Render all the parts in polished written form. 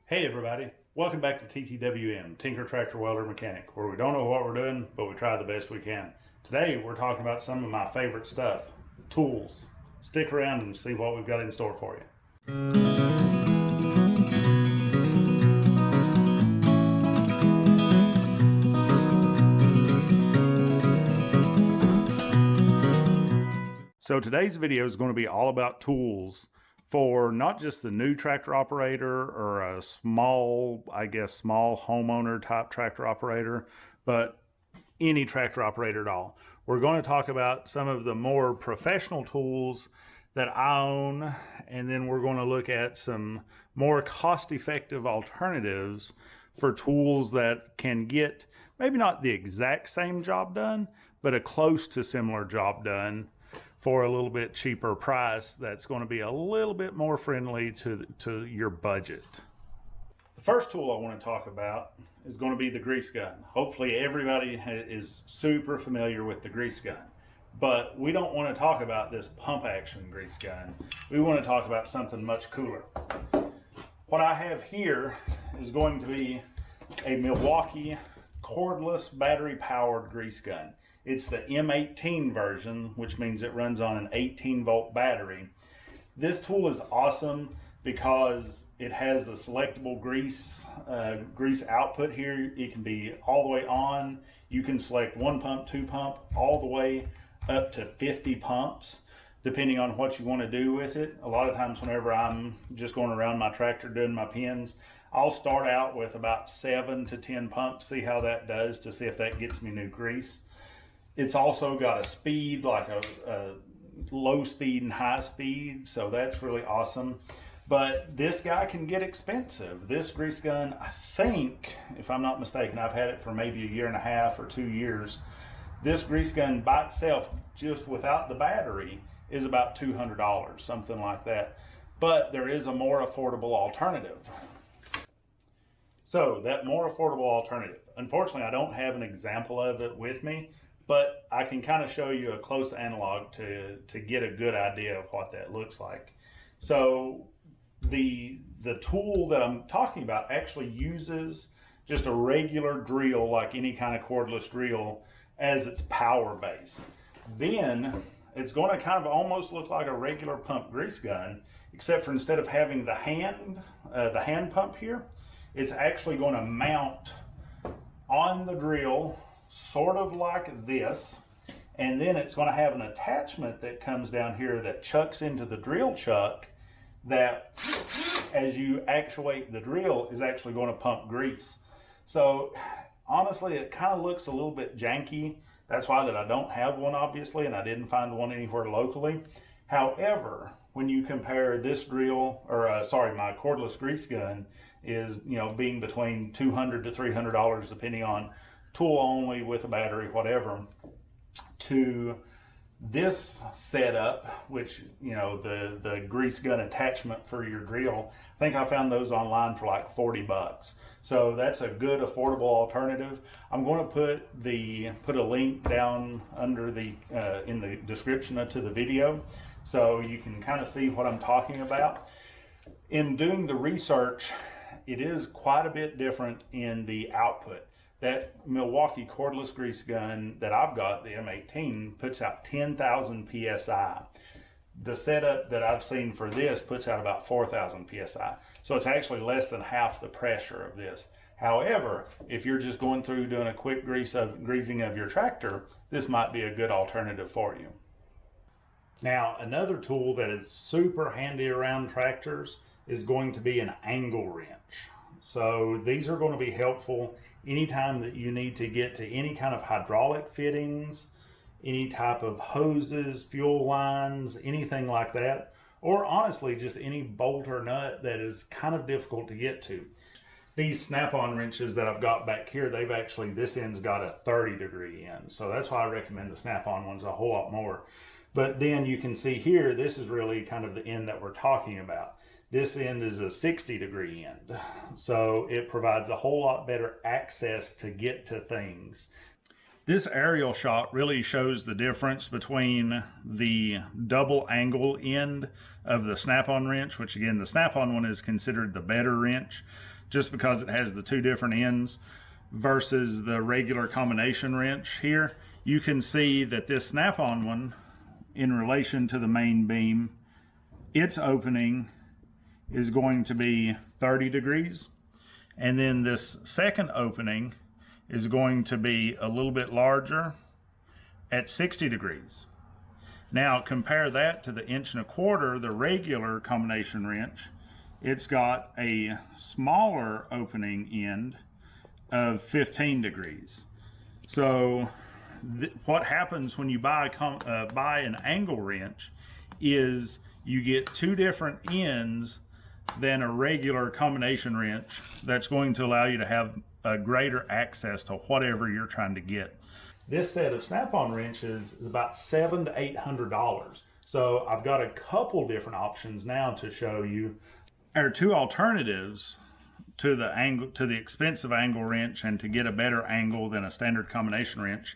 Hey everybody, welcome back to TTWM, Tinker Tractor Welder Mechanic, where we don't know what we're doing, but we try the best we can. Today we're talking about some of my favorite stuff, tools. Stick around and see what we've got in store for you. So today's video is going to be all about tools for not just the new tractor operator or a small homeowner type tractor operator, but any tractor operator at all. We're going to talk about some of the more professional tools that I own, and then we're going to look at some more cost-effective alternatives for tools that can get maybe not the exact same job done, but a close to similar job done for a little bit cheaper price that's going to be a little bit more friendly to your budget. The first tool I want to talk about is going to be the grease gun. Hopefully everybody is super familiar with the grease gun, but we don't want to talk about this pump action grease gun. We want to talk about something much cooler. What I have here is going to be a Milwaukee cordless battery powered grease gun. It's the M18 version, which means it runs on an 18-volt battery. This tool is awesome because it has a selectable grease output here. It can be all the way on. You can select 1 pump, 2 pump, all the way up to 50 pumps, depending on what you want to do with it. A lot of times whenever I'm just going around my tractor doing my pins, I'll start out with about 7 to 10 pumps, see how that does, to see if that gets me new grease. It's also got a speed, like a low speed and high speed, so that's really awesome. But this guy can get expensive. This grease gun, I think, if I'm not mistaken, I've had it for maybe 1.5 years or 2 years. This grease gun by itself, just without the battery, is about $200, something like that. But there is a more affordable alternative. So that more affordable alternative, unfortunately I don't have an example of it with me, but I can kind of show you a close analog to get a good idea of what that looks like. So the tool that I'm talking about actually uses just a regular drill, like any kind of cordless drill, as its power base. Then it's going to kind of almost look like a regular pump grease gun, except for instead of having the hand pump here, it's actually going to mount on the drill sort of like this, and then it's going to have an attachment that comes down here that chucks into the drill chuck that, as you actuate the drill, is actually going to pump grease. So honestly, it kind of looks a little bit janky. That's why that I don't have one, obviously, and I didn't find one anywhere locally. However, when you compare this drill, or my cordless grease gun is, being between $200 to $300 depending on tool only with a battery, whatever, to this setup, which, the grease gun attachment for your drill, I think I found those online for like 40 bucks. So that's a good affordable alternative. I'm going to put a link down under in the description to the video, so you can kind of see what I'm talking about. In doing the research, it is quite a bit different in the output. That Milwaukee cordless grease gun that I've got, the M18, puts out 10,000 PSI. The setup that I've seen for this puts out about 4,000 PSI. So it's actually less than half the pressure of this. However, if you're just going through doing a quick greasing of your tractor, this might be a good alternative for you. Now, another tool that is super handy around tractors is going to be an angle wrench. So these are going to be helpful anytime that you need to get to any kind of hydraulic fittings, any type of hoses, fuel lines, anything like that, or honestly just any bolt or nut that is kind of difficult to get to. These SnapOn wrenches that I've got back here, this end's got a 30-degree end, so that's why I recommend the SnapOn ones a whole lot more. But then you can see here, this is really kind of the end that we're talking about. This end is a 60-degree end, so it provides a whole lot better access to get to things. This aerial shot really shows the difference between the double angle end of the SnapOn wrench, which again, the SnapOn one is considered the better wrench. just because it has the two different ends versus the regular combination wrench here. You can see that this Snap-on one, in relation to the main beam, its opening is going to be 30 degrees. And then this second opening is going to be a little bit larger at 60 degrees. Now compare that to the 1.25 inch, the regular combination wrench. It's got a smaller opening end of 15 degrees. So what happens when you buy an angle wrench is you get two different ends than a regular combination wrench that's going to allow you to have a greater access to whatever you're trying to get. This set of Snap-on wrenches is about $700 to $800. So I've got a couple different options now to show you. Our two alternatives to the expensive angle wrench and to get a better angle than a standard combination wrench.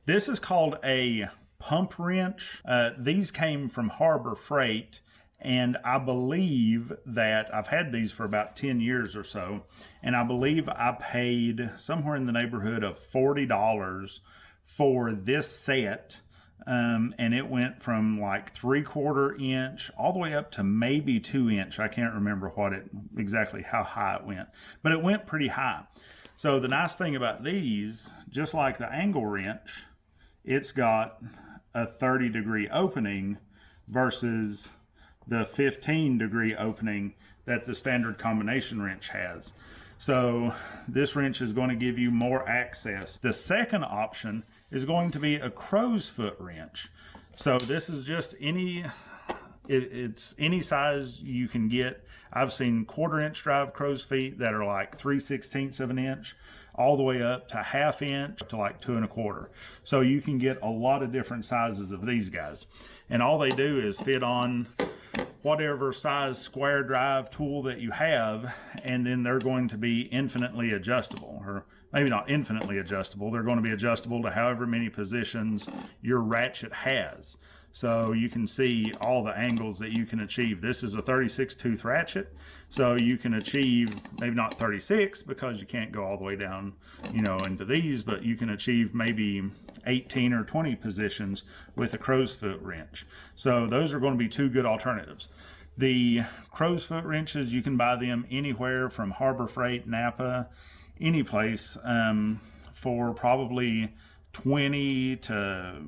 This is called a pump wrench. These came from Harbor Freight, and I believe that I've had these for about 10 years or so, and I believe I paid somewhere in the neighborhood of $40 for this set, and it went from like 3/4 inch all the way up to maybe 2 inch. I can't remember exactly how high it went, but it went pretty high. So the nice thing about these, just like the angle wrench, it's got a 30-degree opening versus the 15-degree opening that the standard combination wrench has. So this wrench is going to give you more access. The second option is going to be a Crowsfoot wrench. So this is just it's any size you can get. I've seen 1/4 inch drive crow's feet that are like 3/16 of an inch, all the way up to 1/2 inch to like 2 1/4. So you can get a lot of different sizes of these guys. And all they do is fit on whatever size square drive tool that you have, and then they're going to be infinitely adjustable, or maybe not infinitely adjustable. They're going to be adjustable to however many positions your ratchet has. So you can see all the angles that you can achieve. This is a 36 tooth ratchet, so you can achieve maybe not 36 because you can't go all the way down, into these, but you can achieve maybe 18 or 20 positions with a Crowsfoot wrench. So those are going to be two good alternatives. The Crowsfoot wrenches, you can buy them anywhere from Harbor Freight, Napa, any place, for probably 20 to,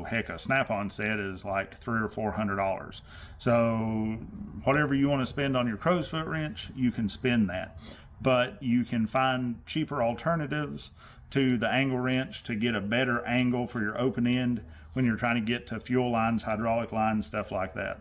heck, a Snap-on set is like $300 or $400. So whatever you want to spend on your Crowsfoot wrench, you can spend that. But you can find cheaper alternatives to the angle wrench to get a better angle for your open end when you're trying to get to fuel lines, hydraulic lines, stuff like that.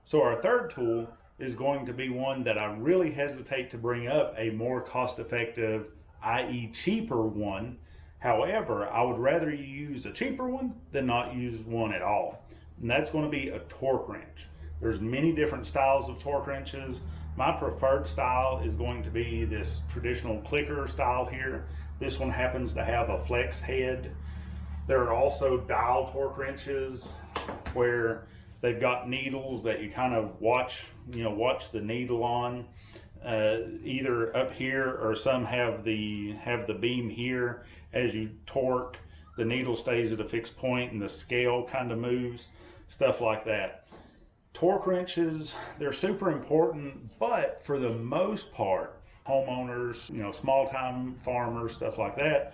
So our third tool is going to be one that I really hesitate to bring up, a more cost-effective, i.e. cheaper one. However, I would rather you use a cheaper one than not use one at all. And that's going to be a torque wrench. There's many different styles of torque wrenches. My preferred style is going to be this traditional clicker style here. This one happens to have a flex head. There are also dial torque wrenches where they've got needles that you kind of watch the needle on, either up here, or some have the beam here. As you torque, the needle stays at a fixed point and the scale kind of moves, stuff like that. Torque wrenches, they're super important, but for the most part, homeowners, small-time farmers, stuff like that,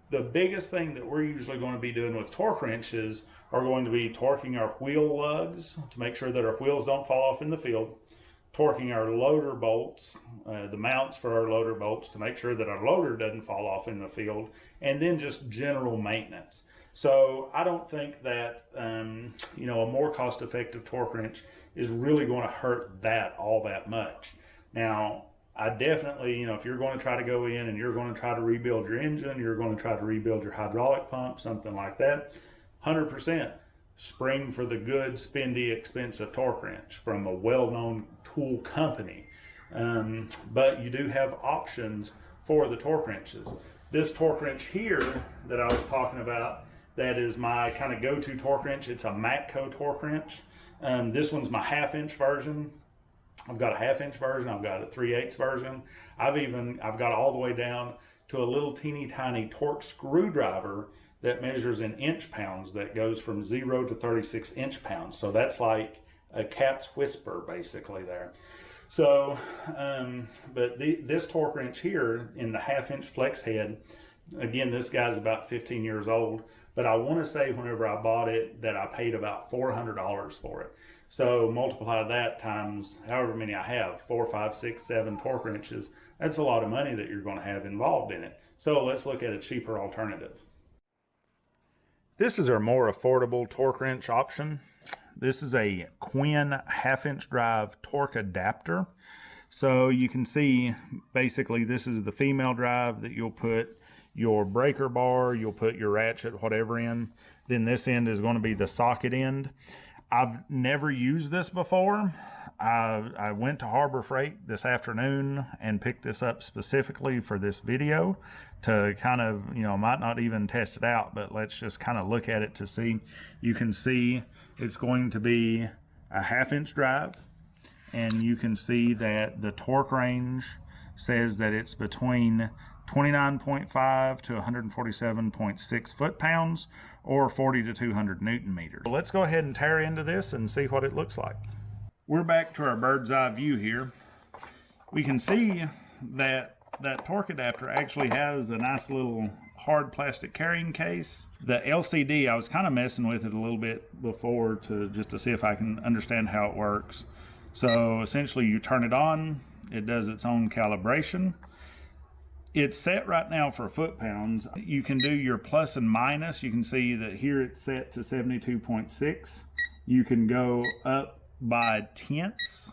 the biggest thing that we're usually going to be doing with torque wrenches are going to be torquing our wheel lugs to make sure that our wheels don't fall off in the field, torquing our loader bolts, the mounts for our loader bolts to make sure that our loader doesn't fall off in the field, and then just general maintenance. So I don't think that a more cost-effective torque wrench is really going to hurt that all that much. Now, I definitely, if you're going to try to go in and you're going to try to rebuild your engine, you're going to try to rebuild your hydraulic pump, something like that, 100% spring for the good, spendy, expensive torque wrench from a well-known tool company. But you do have options for the torque wrenches. This torque wrench here that I was talking about, that is my kind of go-to torque wrench. It's a Matco torque wrench. This one's my 1/2 inch version. I've got a 1/2 inch version. I've got a 3/8 version. I've got all the way down to a little teeny tiny torque screwdriver that measures in inch pounds that goes from 0 to 36 inch pounds. So that's like a cat's whisper basically there. So, but this torque wrench here in the 1/2 inch flex head, again, this guy's about 15 years old, but I want to say whenever I bought it that I paid about $400 for it. So multiply that times however many I have, 4, 5, 6, 7 torque wrenches. That's a lot of money that you're going to have involved in it. So let's look at a cheaper alternative. This is our more affordable torque wrench option. This is a Quinn 1/2 inch drive torque adapter. So you can see basically this is the female drive that you'll put your breaker bar, you'll put your ratchet, whatever in. Then this end is going to be the socket end. I've never used this before. I went to Harbor Freight this afternoon and picked this up specifically for this video to kind of, you know, might not even test it out, but let's just kind of look at it to see. You can see it's going to be a 1/2 inch drive, and you can see that the torque range says that it's between 29.5 to 147.6 foot-pounds or 40 to 200 Newton meters. So let's go ahead and tear into this and see what it looks like. We're back to our bird's eye view here. We can see that that torque adapter actually has a nice little hard plastic carrying case. The LCD, I was kind of messing with it a little bit before just to see if I can understand how it works. So essentially you turn it on, it does its own calibration. It's set right now for foot-pounds. You can do your plus and minus. You can see that here it's set to 72.6. You can go up by tenths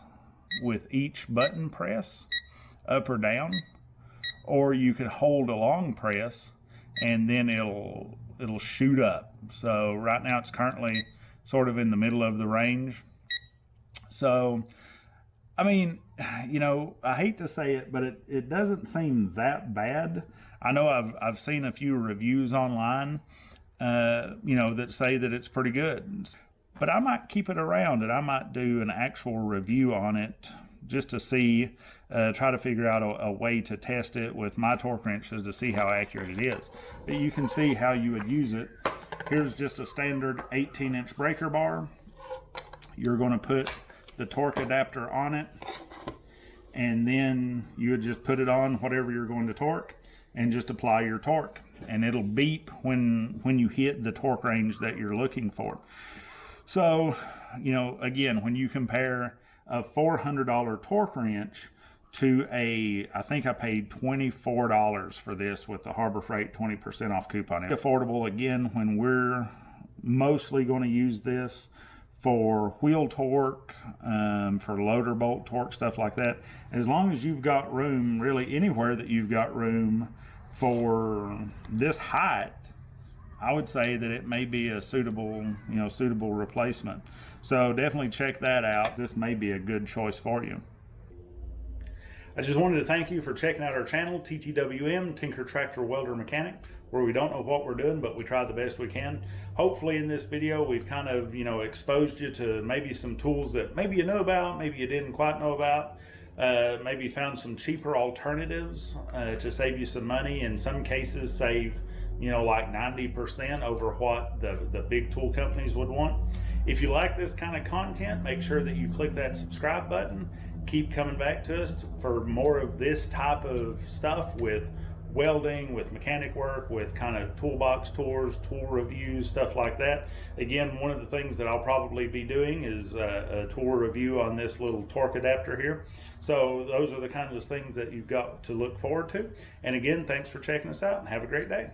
with each button press, up or down, or you could hold a long press and then it'll shoot up. So right now it's currently sort of in the middle of the range. So I mean, you know, I hate to say it, but it doesn't seem that bad. I know I've seen a few reviews online, you know, that say that it's pretty good. But I might keep it around and I might do an actual review on it just to see, try to figure out a way to test it with my torque wrenches to see how accurate it is. But you can see how you would use it. Here's just a standard 18-inch breaker bar. You're going to put the torque adapter on it, and then you would just put it on whatever you're going to torque and just apply your torque, and it'll beep when you hit the torque range that you're looking for. So, you know, again, when you compare a $400 torque wrench to I think I paid $24 for this with the Harbor Freight 20% off coupon. It's affordable, again, when we're mostly going to use this for wheel torque, for loader bolt torque, stuff like that. As long as you've got room, really anywhere that you've got room for this height, I would say that it may be a suitable replacement. So definitely check that out. This may be a good choice for you. I just wanted to thank you for checking out our channel, TTWM, Tinker Tractor Welder Mechanic, where we don't know what we're doing, but we try the best we can. Hopefully in this video, we've kind of, you know, exposed you to maybe some tools that maybe you know about, maybe you didn't quite know about. Maybe found some cheaper alternatives to save you some money. In some cases, save, you know, like 90% over what the big tool companies would want. If you like this kind of content, make sure that you click that subscribe button. Keep coming back to us for more of this type of stuff with welding, with mechanic work, with kind of toolbox tours, tool reviews, stuff like that. Again, one of the things that I'll probably be doing is a tool review on this little torque adapter here. So those are the kinds of things that you've got to look forward to. And again, thanks for checking us out and have a great day.